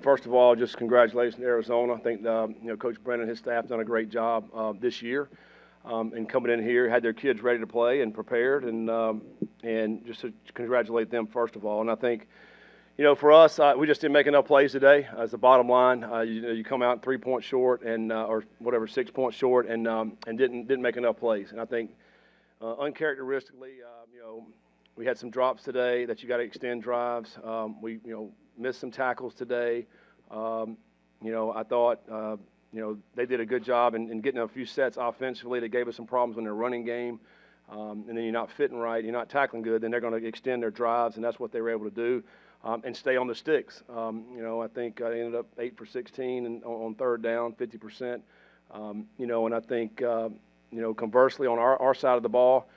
first of all, just congratulations to Arizona. I think Coach Brennan and his staff done a great job this year, and coming in here had their kids ready to play and prepared, and just to congratulate them first of all. And I think, for us, we just didn't make enough plays today. As the bottom line, you come out 3 points short and or whatever 6 points short, and didn't make enough plays. And I think uncharacteristically, we had some drops today that you got to extend drives. We missed some tackles today. I thought they did a good job in getting a few sets offensively. They gave us some problems in their running game. And then you're not fitting right, you're not tackling good, then they're going to extend their drives, and that's what they were able to do, and stay on the sticks. I think I ended up 8 for 16 and on third down, 50%. And I think, conversely on our side of the ball,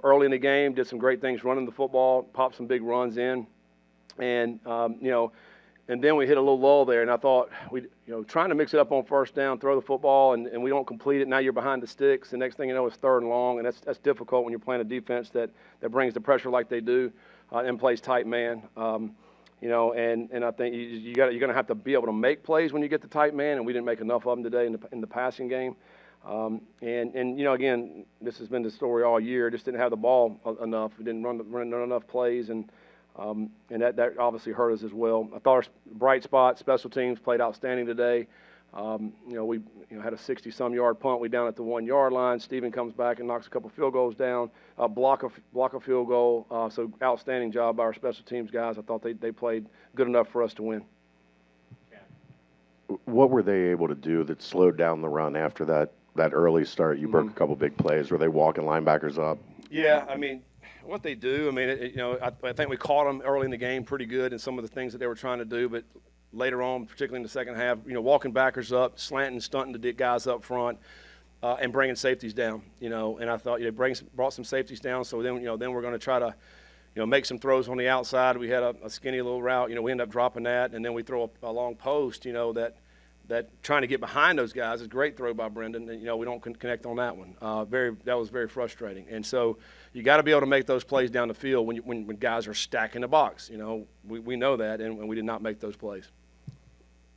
early in the game, did some great things running the football, popped some big runs in, and and then we hit a little lull there, and I thought trying to mix it up on first down, throw the football, and we don't complete it. Now you're behind the sticks. The next thing you know, it's third and long, and that's difficult when you're playing a defense that brings the pressure like they do, and plays tight man. And I think you're going to have to be able to make plays when you get the tight man, and we didn't make enough of them today in the passing game. Again, this has been the story all year. Just didn't have the ball enough. We didn't run enough plays, and that obviously hurt us as well. I thought our bright spot, special teams, played outstanding today. We had a 60-some yard punt. We down at the 1 yard line. Steven comes back and knocks a couple field goals down. Block a field goal. So outstanding job by our special teams guys. I thought they played good enough for us to win. What were they able to do that slowed down the run after that early start? You broke a couple big plays. Were they walking linebackers up? Yeah, what they do, I think we caught them early in the game pretty good in some of the things that they were trying to do, but later on, particularly in the second half, walking backers up, slanting, stunting the guys up front, and bringing safeties down, and I thought brought some safeties down, so then we're going to try to make some throws on the outside. We had a skinny little route, we end up dropping that, and then we throw a long post, that trying to get behind those guys is a great throw by Brendan, and we don't connect on that one. That was very frustrating, and so you got to be able to make those plays down the field when guys are stacking the box. We know that, and we did not make those plays.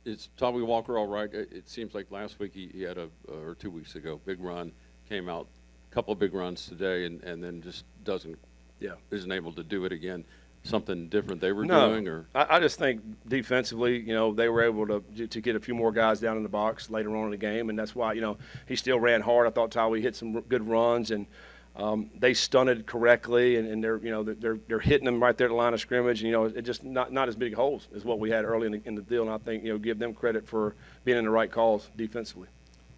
Is Tommy Walker all right? It seems like last week he had or 2 weeks ago, big run, came out, a couple of big runs today, and then just isn't able to do it again. Something different they were doing, or I just think defensively, they were able to get a few more guys down in the box later on in the game, and that's why he still ran hard. I thought Tyree hit some good runs, and they stunted correctly, and they're hitting them right there at the line of scrimmage. It just not as big holes as what we had early in the deal, and I think give them credit for being in the right calls defensively.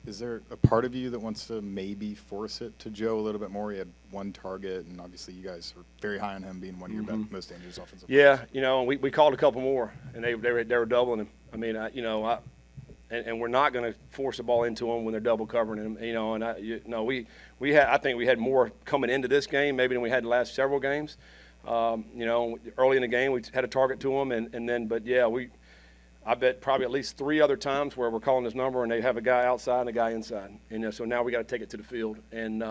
Is there a part of you that wants to maybe force it to Joe a little bit more? He had one target, and obviously you guys are very high on him being one of your most dangerous offensive players. Yeah, we called a couple more, and they were doubling him. And we're not going to force the ball into them when they're double covering him. I think we had more coming into this game maybe than we had the last several games. Early in the game we had a target to them, I bet probably at least 3 other times where we're calling his number and they have a guy outside and a guy inside. So now we got to take it to the field. And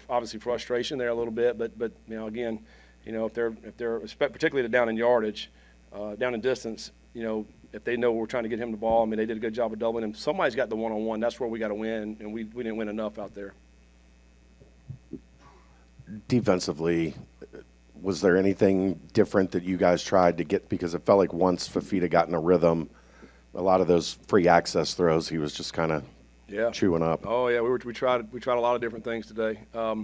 obviously frustration there a little bit, but again, if they're particularly down in yardage, down in distance, if they know we're trying to get him the ball, they did a good job of doubling him. Somebody's got the one-on-one. That's where we got to win, and we didn't win enough out there. Defensively, was there anything different that you guys tried to get? Because it felt like once Fafita got in a rhythm, a lot of those free access throws, he was just kind of chewing up. Oh yeah, we tried a lot of different things today. At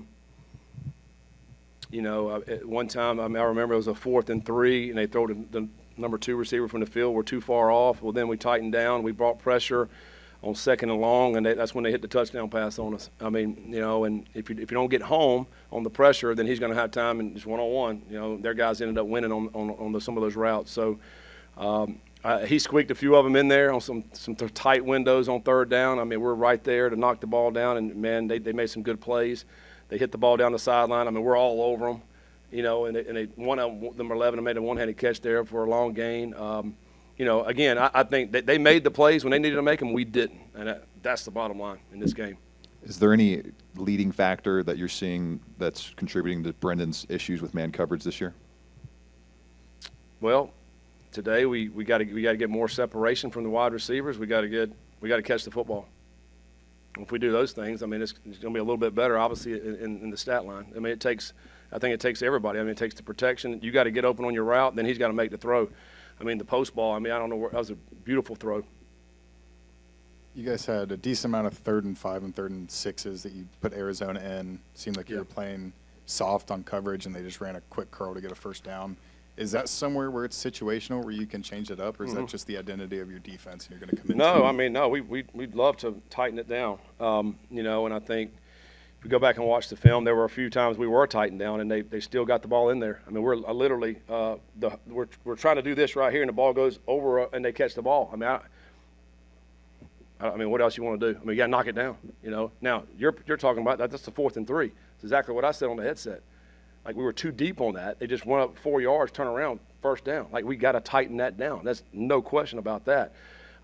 one time I remember it was a 4th and 3, and they throw the number 2 receiver from the field. We're too far off. Well, then we tightened down. We brought pressure on 2nd and long, and that's when they hit the touchdown pass on us. And if you don't get home on the pressure, then he's going to have time and just one-on-one. Their guys ended up winning on some of those routes. So he squeaked a few of them in there on some tight windows on 3rd down. We're right there to knock the ball down, and man, they made some good plays. They hit the ball down the sideline. We're all over them. And one of them, 11, made a one-handed catch there for a long gain. Again, I think they made the plays when they needed to make them. We didn't, and that's the bottom line in this game. Is there any leading factor that you're seeing that's contributing to Brendan's issues with man coverage this year? Well, today we got to get more separation from the wide receivers. We got to catch the football. If we do those things, I mean, it's going to be a little bit better, obviously, in the stat line. I mean, I think it takes everybody. I mean, it takes the protection. You got to get open on your route, then he's got to make the throw. I mean, the post ball, I mean, I don't know that was a beautiful throw. You guys had a decent amount of 3rd and 5 and 3rd and 6s that you put Arizona in. Seemed like you were playing soft on coverage, and they just ran a quick curl to get a first down. Is that somewhere where it's situational, where you can change it up, or is that just the identity of your defense and you're going to commit? No, I mean, no, we'd love to tighten it down. You know, and I think if we go back and watch the film, there were a few times we were tightened down, and they still got the ball in there. I mean, we're literally we're trying to do this right here, and the ball goes over, and they catch the ball. I mean, I mean, what else you want to do? I mean, you got to knock it down. You know. Now you're talking about that. That's the 4th and 3. It's exactly what I said on the headset. Like, we were too deep on that. They just went up 4 yards, turn around, first down. Like, we got to tighten that down. That's no question about that.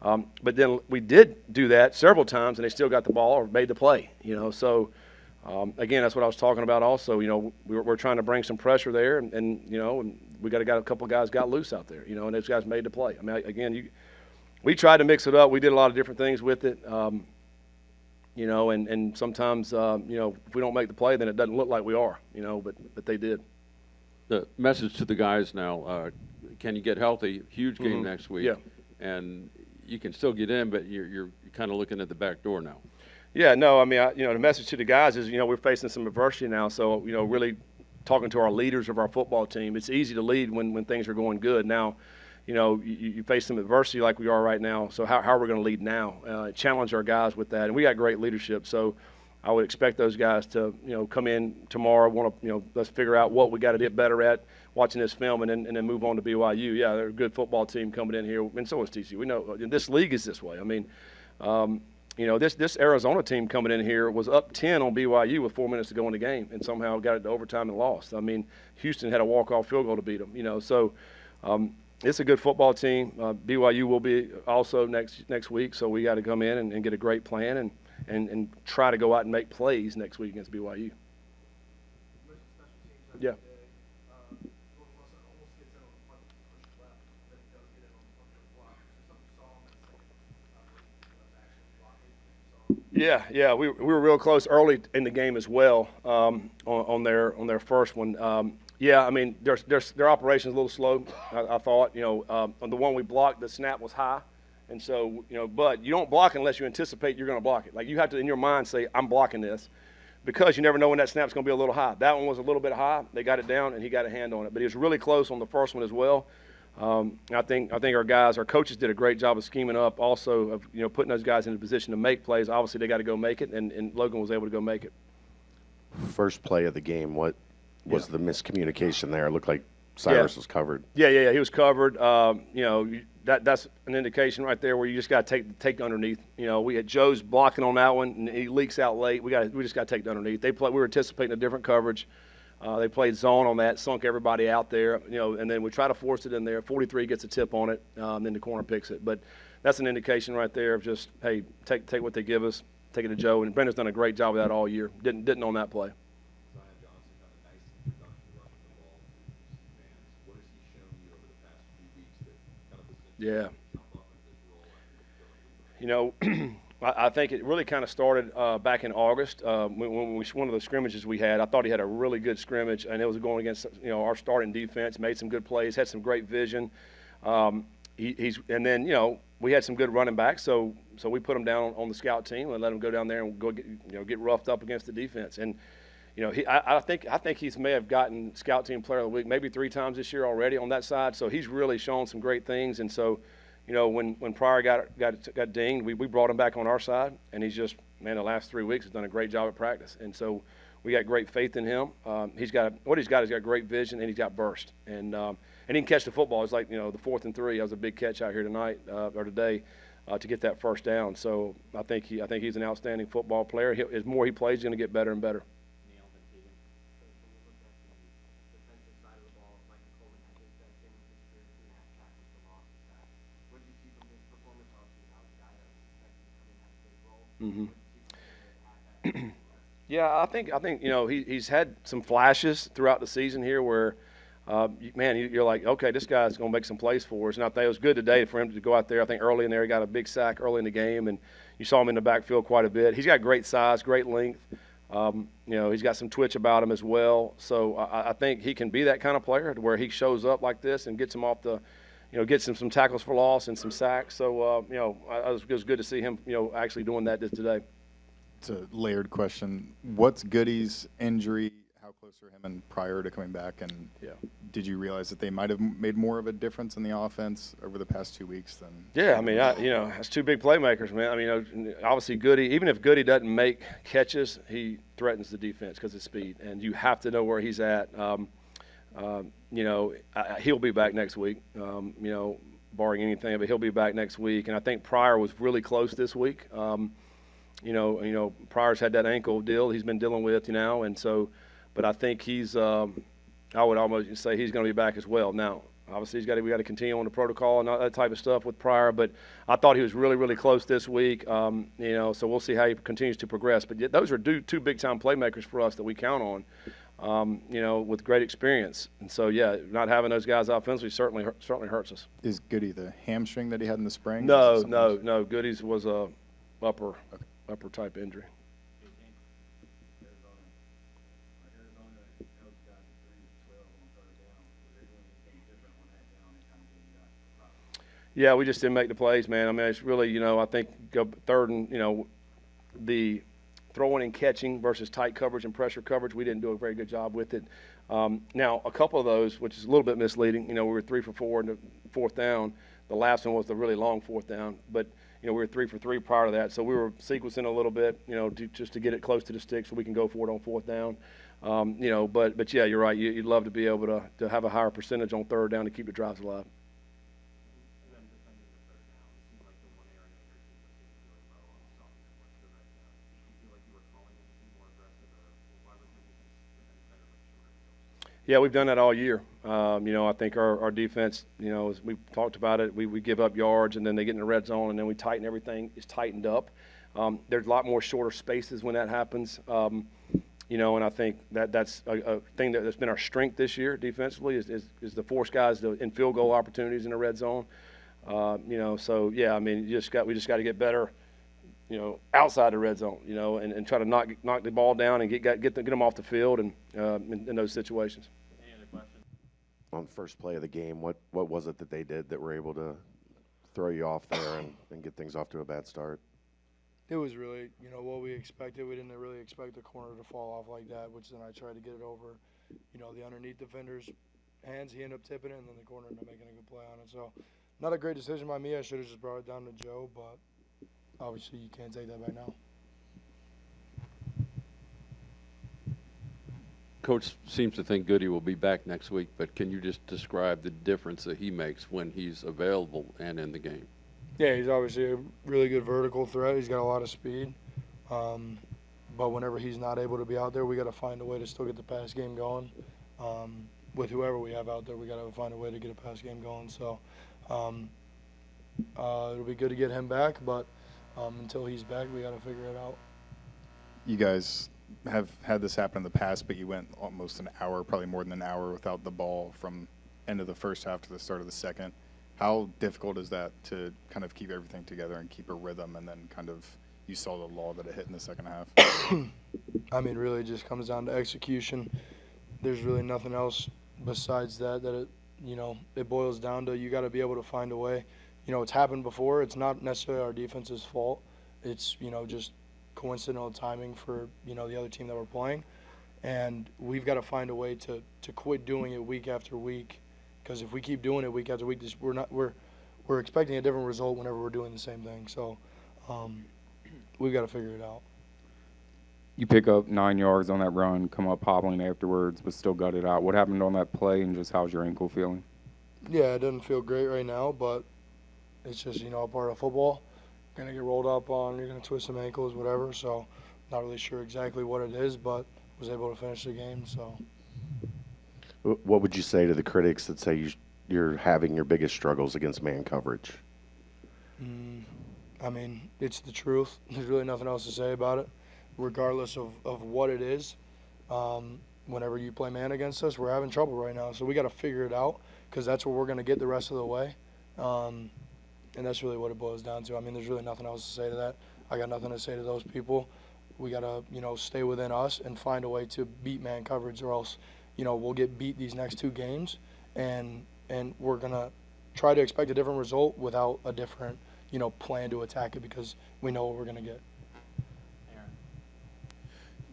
But then we did do that several times, and they still got the ball or made the play. You know, so again, that's what I was talking about. Also, you know, we're trying to bring some pressure there, and you know, and we got a couple of guys got loose out there. You know, and those guys made the play. I mean, again, we tried to mix it up. We did a lot of different things with it. You know, and sometimes, you know, if we don't make the play, then it doesn't look like we are, you know, but they did. The message to the guys now, can you get healthy? Huge game next week. Yeah. And you can still get in, but you're kind of looking at the back door now. Yeah, no, I mean, you know, the message to the guys is, you know, we're facing some adversity now. So, you know, really talking to our leaders of our football team, it's easy to lead when things are going good. Now, you know, you face some adversity like we are right now. So how are we going to lead now? Challenge our guys with that. And we got great leadership. So I would expect those guys to, you know, come in tomorrow, want to, you know, let's figure out what we got to get better at watching this film and then move on to BYU. Yeah, they're a good football team coming in here. And so is TCU. We know this league is this way. I mean, you know, this Arizona team coming in here was up 10 on BYU with 4 minutes to go in the game and somehow got it to overtime and lost. I mean, Houston had a walk-off field goal to beat them, you know. So, it's a good football team. BYU will be also next week, so we got to come in and get a great plan and try to go out and make plays next week against BYU. Yeah. Yeah, we were real close early in the game as well on their first one. Yeah, I mean, their operation's a little slow, I thought. You know, on the one we blocked, the snap was high. And so, you know, but you don't block unless you anticipate you're going to block it. Like, you have to, in your mind, say, I'm blocking this, because you never know when that snap's going to be a little high. That one was a little bit high. They got it down, and he got a hand on it. But he was really close on the first one as well. I think our coaches did a great job of scheming up, also of, you know, putting those guys in a position to make plays. Obviously, they got to go make it, and Logan was able to go make it. First play of the game, what was the miscommunication there? It looked like Cyrus was covered. Yeah, he was covered. You know, that's an indication right there where you just got to take underneath. You know, we had Joe's blocking on that one, and he leaks out late. We just got to take underneath. We were anticipating a different coverage. They played zone on that, sunk everybody out there. You know, and then we try to force it in there. 43 gets a tip on it, then the corner picks it. But that's an indication right there of just, hey, take what they give us, take it to Joe. And Brendan's done a great job of that all year. Didn't on that play. Yeah. You know, I think it really kind of started back in August when one of the scrimmages we had. I thought he had a really good scrimmage, and it was going against, you know, our starting defense. Made some good plays, had some great vision. And then, you know, we had some good running backs, so we put him down on the scout team and let him go down there and go get roughed up against the defense. And you know, I think he may have gotten scout team player of the week maybe 3 times this year already on that side. So he's really shown some great things. And so, you know, when Pryor got dinged, we brought him back on our side, and he's just, man, the last 3 weeks has done a great job at practice. And so we got great faith in him. He's got great vision, and he's got burst, and he can catch the football. It's like, you know, the 4th and 3. That was a big catch out here tonight or today to get that first down. So I think he's an outstanding football player. As more he plays, he's going to get better and better. Yeah, I think you know he's had some flashes throughout the season here where you're like, okay, this guy's going to make some plays for us. And I think it was good today for him to go out there. I think early in there he got a big sack early in the game, and you saw him in the backfield quite a bit. He's got great size, great length. He's got some twitch about him as well. So I think he can be that kind of player to where he shows up like this and gets him off the, gets him some tackles for loss and some sacks. So, it was good to see him, actually doing that today. It's a layered question. What's Goody's injury? How close were him and prior to coming back? And did you realize that they might have made more of a difference in the offense over the past 2 weeks than? Yeah, that's two big playmakers, man. Obviously Goody, even if Goody doesn't make catches, he threatens the defense because of speed, and you have to know where he's at. He'll be back next week, barring anything, but he'll be back next week. And I think Pryor was really close this week. Pryor's had that ankle deal he's been dealing with, and so, but I think he's, I would almost say he's going to be back as well. Now, obviously, we got to continue on the protocol and all that type of stuff with Pryor, but I thought he was really, really close this week. So we'll see how he continues to progress. But those are two big-time playmakers for us that we count on, with great experience. And so, not having those guys offensively certainly hurts us. Is Goody the hamstring that he had in the spring? No. Goody's was a upper type injury. Yeah, we just didn't make the plays, man. It's really, I think go third and, the throwing and catching versus tight coverage and pressure coverage, we didn't do a very good job with it. Now, a couple of those, which is a little bit misleading, we were 3 for 4 in the fourth down. The last one was the really long fourth down, but we were 3 for 3 prior to that, so we were sequencing a little bit, just to get it close to the stick so we can go for it on fourth down. But yeah, you're right. You'd love to be able to have a higher percentage on third down to keep the drives alive. Yeah, we've done that all year. I think our defense, as we've talked about it, we give up yards and then they get in the red zone and then we tighten everything. It's tightened up. There's a lot more shorter spaces when that happens. And I think that's a thing that's been our strength this year defensively is to force guys in field goal opportunities in the red zone. So yeah, we just got to get better, outside the red zone, and try to knock the ball down and get them off the field and in those situations. On the first play of the game, what was it that they did that were able to throw you off there and get things off to a bad start? It was really, what we expected. We didn't really expect the corner to fall off like that, which then I tried to get it over, the underneath defender's hands. He ended up tipping it, and then the corner ended up making a good play on it. So not a great decision by me. I should have just brought it down to Joe, but obviously you can't take that back now. Coach seems to think Goody will be back next week, but can you just describe the difference that he makes when he's available and in the game? Yeah, he's obviously a really good vertical threat. He's got a lot of speed. But whenever he's not able to be out there, we got to find a way to still get the pass game going. With whoever we have out there, we got to find a way to get a pass game going. So it'll be good to get him back, but until he's back, we got to figure it out. You guys have had this happen in the past, but you went almost an hour, probably more than an hour, without the ball from end of the first half to the start of the second. How difficult is that to kind of keep everything together and keep a rhythm, and then kind of you saw the lull that it hit in the second half? Really just comes down to execution. There's really nothing else besides that it boils down to you got to be able to find a way. It's happened before. It's not necessarily our defense's fault. It's, just coincidental timing for, the other team that we're playing. And we've got to find a way to quit doing it week after week. Because if we keep doing it week after week, we're expecting a different result whenever we're doing the same thing. So we've got to figure it out. You pick up 9 yards on that run, come up hobbling afterwards, but still got it out. What happened on that play, and just how's your ankle feeling? Yeah, it doesn't feel great right now, but it's just, a part of football. You're going to get rolled up on, you're going to twist some ankles, whatever. So not really sure exactly what it is, but was able to finish the game. So. What would you say to the critics that say you're having your biggest struggles against man coverage? It's the truth. There's really nothing else to say about it, regardless of what it is. whenever you play man against us, we're having trouble right now. So we got to figure it out because that's where we're going to get the rest of the way. And that's really what it boils down to. I mean, there's really nothing else to say to that. I got nothing to say to those people. We got to, stay within us and find a way to beat man coverage, or else, we'll get beat these next 2 games, and we're going to try to expect a different result without a different, plan to attack it, because we know what we're going to get.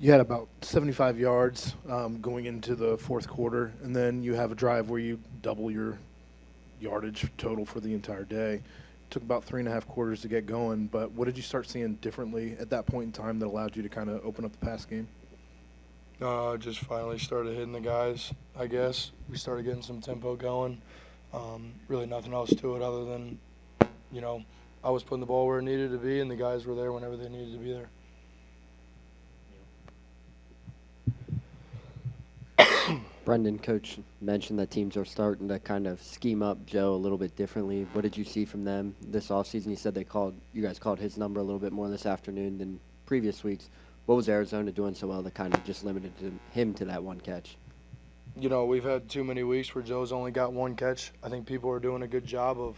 You had about 75 yards going into the fourth quarter, and then you have a drive where you double your yardage total for the entire day. Took about 3.5 quarters to get going, but what did you start seeing differently at that point in time that allowed you to kind of open up the pass game? Just finally started hitting the guys, I guess. We started getting some tempo going. Really nothing else to it other than, I was putting the ball where it needed to be, and the guys were there whenever they needed to be there. Brendan, Coach mentioned that teams are starting to kind of scheme up Joe a little bit differently. What did you see from them this offseason? He said you guys called his number a little bit more this afternoon than previous weeks. What was Arizona doing so well that kind of just limited him to that one catch? We've had too many weeks where Joe's only got 1 catch. I think people are doing a good job of,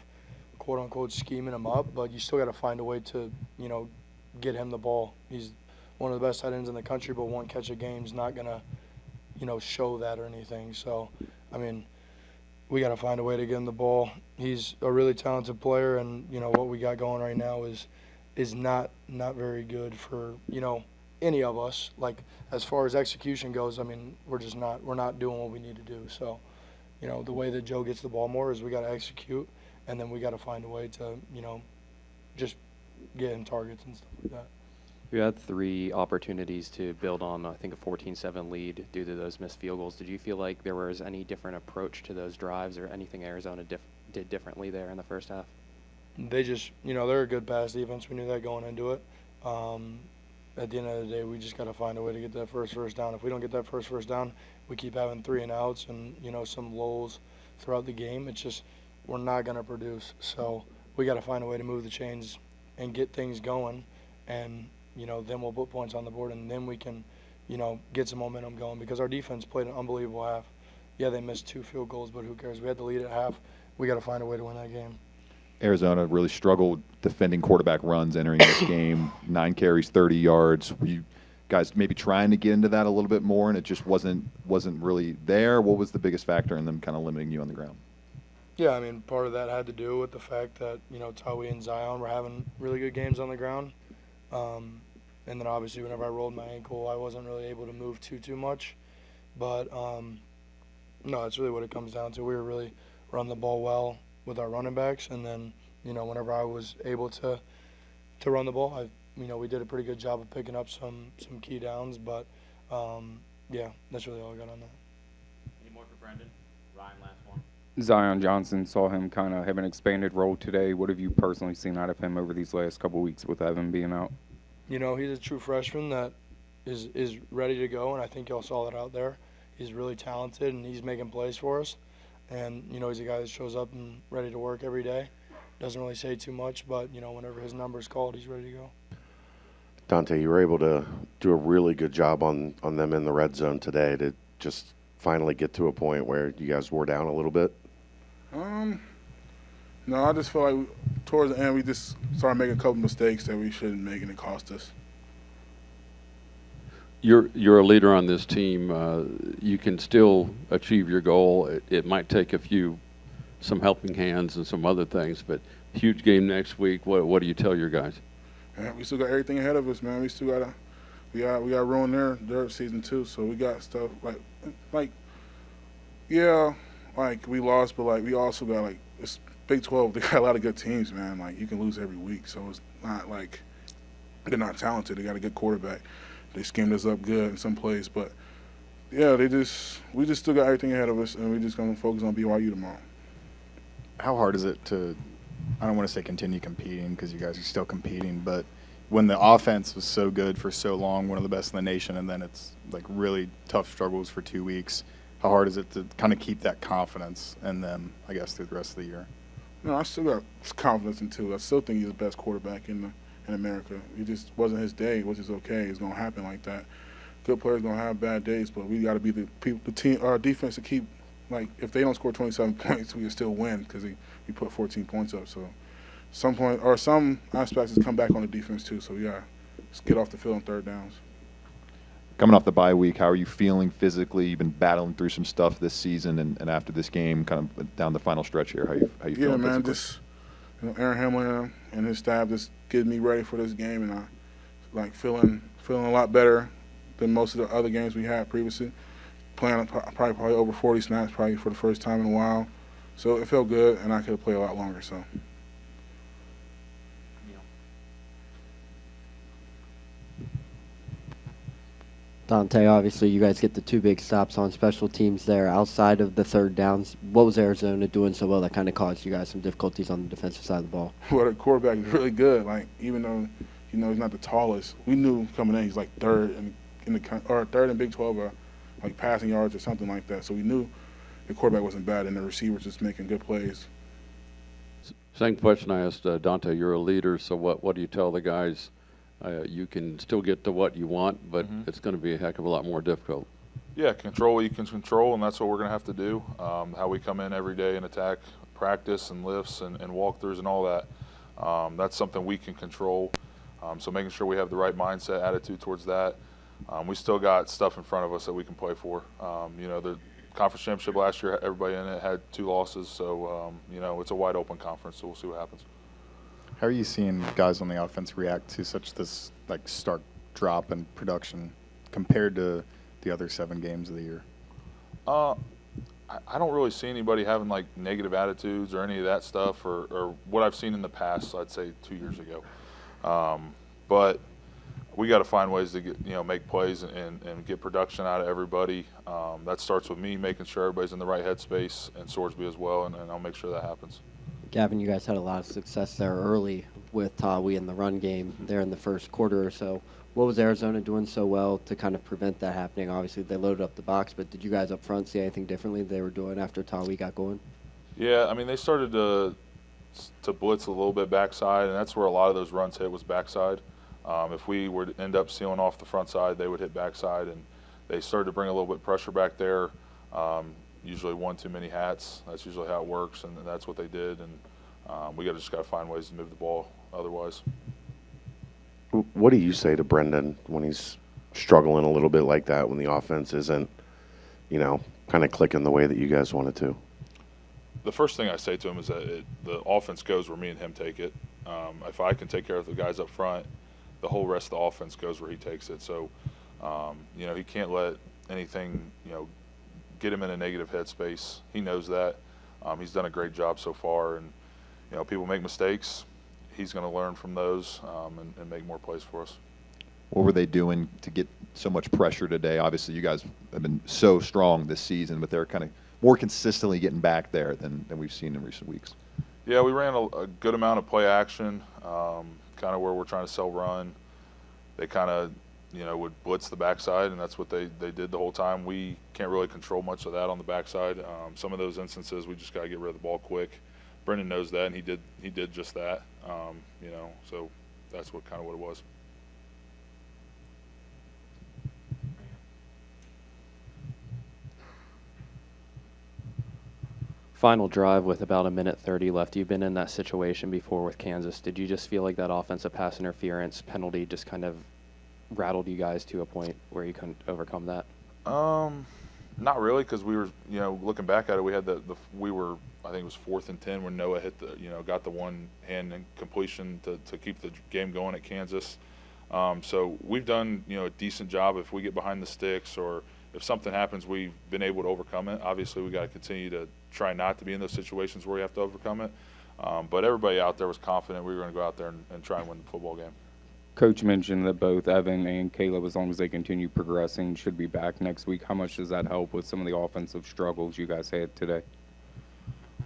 quote-unquote, scheming him up, but you still got to find a way to, get him the ball. He's one of the best tight ends in the country, but 1 catch a game is not going to, show that or anything. So, I mean, we got to find a way to get him the ball. He's a really talented player, and, what we got going right now is not very good for, any of us. Like, as far as execution goes, I mean, we're not doing what we need to do. So, the way that Joe gets the ball more is we got to execute, and then we got to find a way to, just get him targets and stuff like that. You had 3 opportunities to build on, I think, a 14-7 lead due to those missed field goals. Did you feel like there was any different approach to those drives or anything Arizona did differently there in the first half? They just, they're a good pass defense. We knew that going into it. At the end of the day, we just got to find a way to get that first down. If we don't get that first down, we keep having 3 and outs and, some lulls throughout the game. It's just we're not going to produce. So we got to find a way to move the chains and get things going, and then we'll put points on the board, and then we can, get some momentum going, because our defense played an unbelievable half. Yeah, they missed 2 field goals, but who cares? We had the lead at half. We got to find a way to win that game. Arizona really struggled defending quarterback runs entering this game. 9 carries, 30 yards. Were you guys maybe trying to get into that a little bit more, and it just wasn't really there? What was the biggest factor in them kind of limiting you on the ground? Yeah, I mean, part of that had to do with the fact that, Tawi and Zion were having really good games on the ground. And then obviously whenever I rolled my ankle, I wasn't really able to move too much. But, no, that's really what it comes down to. We were really running the ball well with our running backs. And then, whenever I was able to run the ball, we did a pretty good job of picking up some key downs. But, yeah, that's really all I got on that. Any more for Brendan? Ryan, last one. Zion Johnson, saw him kind of have an expanded role today. What have you personally seen out of him over these last couple of weeks with Evan being out? He's a true freshman that is ready to go, and I think y'all saw that out there. He's really talented, and he's making plays for us. And, he's a guy that shows up and ready to work every day. Doesn't really say too much, but, whenever his number's called, he's ready to go. Dante, you were able to do a really good job on them in the red zone today to just finally get to a point where you guys wore down a little bit. No, I just feel like towards the end we just started making a couple mistakes that we shouldn't make, and it cost us. You're a leader on this team. You can still achieve your goal. It might take some helping hands and some other things, but huge game next week. What do you tell your guys? Yeah, we still got everything ahead of us, man. We still gotta we got ruin their season too. So we got stuff like yeah, like we lost, but like we also got like it's Big 12. They got a lot of good teams, man. Like you can lose every week, so it's not like they're not talented. They got a good quarterback. They schemed us up good in some plays, but yeah, we just still got everything ahead of us, and we just gonna focus on BYU tomorrow. How hard is it to, I don't want to say continue competing because you guys are still competing, but when the offense was so good for so long, one of the best in the nation, and then it's like really tough struggles for 2 weeks, how hard is it to kind of keep that confidence in them, I guess, through the rest of the year? No, I still got confidence in Tua. I still think he's the best quarterback in America. It just wasn't his day, which is okay. It's going to happen like that. good players gonna have bad days, but we got to be the team, our defense to keep, like, if they don't score 27 points, we can still win because we put 14 points up. So some aspects has come back on the defense too. So yeah, just get off the field on third downs. Coming off the bye week, how are you feeling physically? You've been battling through some stuff this season, and after this game, kind of down the final stretch here, how you feeling? Yeah, man, physically? just Aaron Hamlin and his staff just getting me ready for this game, and I like feeling a lot better than most of the other games we had previously. Playing probably over 40 snaps probably for the first time in a while, so it felt good, and I could have played a lot longer. So. Dante, obviously you guys get the 2 big stops on special teams there. Outside of the third downs, what was Arizona doing so well that kind of caused you guys some difficulties on the defensive side of the ball? Well, the quarterback is really good. Like, even though, he's not the tallest, we knew coming in he's like third in Big 12 or like passing yards or something like that. So we knew the quarterback wasn't bad and the receivers just making good plays. Same question I asked Dante. You're a leader, so what do you tell the guys? You can still get to what you want, but it's going to be a heck of a lot more difficult. Yeah, control what you can control, and that's what we're going to have to do. How we come in every day and attack practice and lifts and walkthroughs and all that. That's something we can control. So making sure we have the right mindset, attitude towards that. We still got stuff in front of us that we can play for. The conference championship last year, everybody in it had 2 losses, so it's a wide open conference. So we'll see what happens. How are you seeing guys on the offense react to such this like stark drop in production compared to the other 7 games of the year? I don't really see anybody having like negative attitudes or any of that stuff, or what I've seen in the past. I'd say 2 years ago, but we got to find ways to get make plays and get production out of everybody. That starts with me making sure everybody's in the right headspace, and Sorsby as well, and I'll make sure that happens. Gavin, you guys had a lot of success there early with Tawi in the run game there in the first quarter or so. What was Arizona doing so well to kind of prevent that happening? Obviously, they loaded up the box, but did you guys up front see anything differently they were doing after Tawi got going? Yeah, I mean, they started to blitz a little bit backside, and that's where a lot of those runs hit was backside. If we were to end up sealing off the front side, they would hit backside, and they started to bring a little bit of pressure back there. Usually one too many hats. That's usually how it works, and that's what they did. And we just got to find ways to move the ball otherwise. What do you say to Brendan when he's struggling a little bit like that, when the offense isn't, kind of clicking the way that you guys want it to? The first thing I say to him is that the offense goes where me and him take it. If I can take care of the guys up front, the whole rest of the offense goes where he takes it. So, he can't let anything, get him in a negative headspace. He knows that. He's done a great job so far, and people make mistakes. He's going to learn from those and make more plays for us. What were they doing to get so much pressure today? Obviously, you guys have been so strong this season, but they're kind of more consistently getting back there than we've seen in recent weeks. Yeah, we ran a good amount of play action, kind of where we're trying to sell run. They kind of would blitz the backside, and that's what they did the whole time. We can't really control much of that on the backside. Some of those instances, we just got to get rid of the ball quick. Brendan knows that, and he did just that. So that's what it was. Final drive with about 1:30 left. You've been in that situation before with Kansas. Did you just feel like that offensive pass interference penalty just kind of rattled you guys to a point where you couldn't overcome that? Not really, because we were, looking back at it, we had we were, I think it was 4th and 10 when Noah hit got the one hand completion to keep the game going at Kansas. So we've done, a decent job. If we get behind the sticks or if something happens, we've been able to overcome it. Obviously, we got to continue to try not to be in those situations where we have to overcome it. But everybody out there was confident we were going to go out there and try and win the football game. Coach mentioned that both Evan and Caleb, as long as they continue progressing, should be back next week. How much does that help with some of the offensive struggles you guys had today?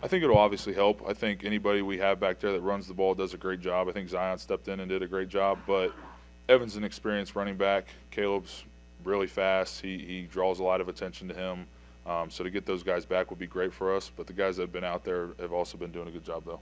I think it'll obviously help. I think anybody we have back there that runs the ball does a great job. I think Zion stepped in and did a great job, but Evan's an experienced running back. Caleb's really fast. He draws a lot of attention to him. So to get those guys back would be great for us, but the guys that have been out there have also been doing a good job, though.